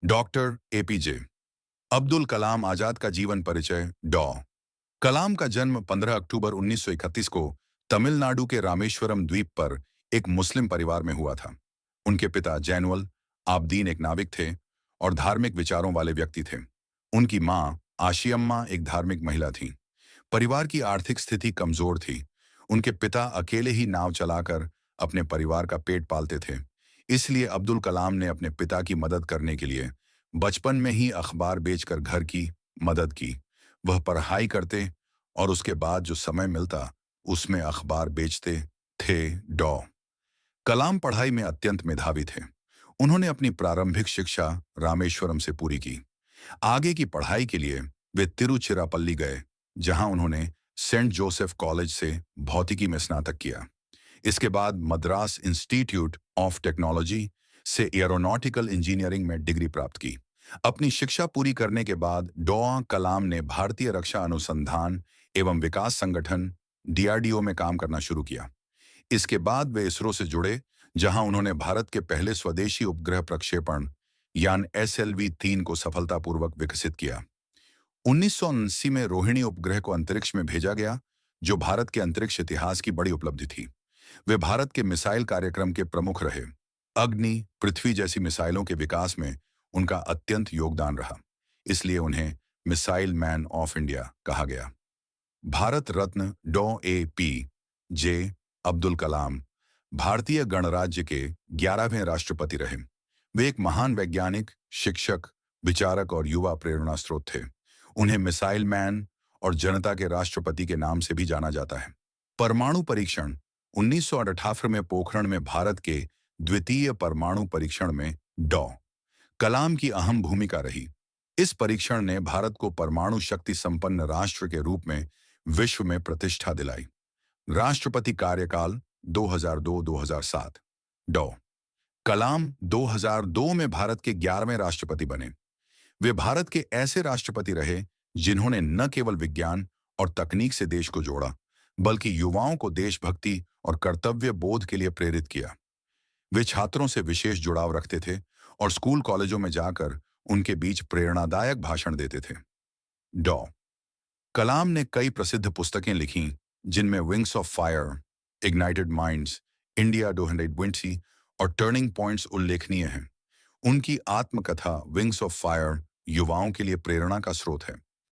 Doctor APJ Abdul Kalam Azad का जीवन परिचय। कलाम का जन्म 15 अक्टूबर 1931 को तमिलनाडु के रामेश्वरम द्वीप पर एक मुस्लिम परिवार में हुआ था। उनके पिता जैनुअल आबदीन एक नाविक थे और धार्मिक विचारों वाले व्यक्ति थे। उनकी मां आशियम्मा एक धार्मिक महिला थी। परिवार की आर्थिक स्थिति कमजोर थी। उनके पिता अकेले ही नाव चलाकर अपने परिवार का पेट पालते थे। इसलिए अब्दुल कलाम ने अपने पिता की मदद करने के लिए बचपन में ही अखबार बेचकर घर की मदद की। वह पढ़ाई करते और उसके बाद जो समय मिलता उसमें अखबार बेचते थे। डॉ कलाम पढ़ाई में अत्यंत मेधावी थे। उन्होंने अपनी प्रारंभिक शिक्षा रामेश्वरम से पूरी की। आगे की पढ़ाई के लिए वे तिरुचिरापल्ली गए, जहां उन्होंने सेंट जोसेफ कॉलेज से भौतिकी में स्नातक किया। इसके बाद मद्रास इंस्टीट्यूट ऑफ टेक्नोलॉजी से एरोनॉटिकल इंजीनियरिंग में डिग्री प्राप्त की। अपनी शिक्षा पूरी करने के बाद डॉ कलाम ने भारतीय रक्षा अनुसंधान एवं विकास संगठन डीआरडीओ में काम करना शुरू किया। इसके बाद वे इसरो से जुड़े, जहां उन्होंने भारत के पहले स्वदेशी उपग्रह प्रक्षेपण यान SLV-3 को सफलतापूर्वक विकसित किया। 1979 में रोहिणी उपग्रह को अंतरिक्ष में भेजा गया, जो भारत के अंतरिक्ष इतिहास की बड़ी उपलब्धि थी। वे भारत के मिसाइल कार्यक्रम के प्रमुख रहे। अग्नि, पृथ्वी जैसी मिसाइलों के विकास में उनका अत्यंत योगदान रहा। इसलिए उन्हें मिसाइल मैन ऑफ इंडिया कहा गया। भारत रत्न डॉ ए.पी.जे. अब्दुल कलाम भारतीय गणराज्य के 11वें राष्ट्रपति रहे। वे एक महान वैज्ञानिक, शिक्षक, विचारक और युवा प्रेरणा स्रोत थे। उन्हें मिसाइल मैन और जनता के राष्ट्रपति के नाम से भी जाना जाता है। परमाणु परीक्षण 1978 में पोखरण में भारत के द्वितीय परमाणु परीक्षण में डॉ कलाम की अहम भूमिका रही। इस परीक्षण ने भारत को परमाणु शक्ति संपन्न राष्ट्र के रूप में विश्व में प्रतिष्ठा दिलाई। राष्ट्रपति कार्यकाल 2002-2007। डॉ कलाम 2002 में भारत के 11वें राष्ट्रपति बने। वे भारत के ऐसे राष्ट्रपति रहे जिन्होंने न केवल विज्ञान और तकनीक से देश को जोड़ा, बल्कि युवाओं को देशभक्ति और कर्तव्य बोध के लिए प्रेरित किया। वे छात्रों से विशेष जुड़ाव रखते थे और स्कूल कॉलेजों में जाकर उनके बीच प्रेरणादायक भाषण देते थे। डॉ कलाम ने कई प्रसिद्ध पुस्तकें लिखीं, जिनमें wings of fire, ignited minds, India 2020 और टर्निंग पॉइंट्स उल्लेखनीय हैं। उनकी आत्मकथा विंग्स ऑफ फायर युवाओं के लिए प्रेरणा का स्रोत है।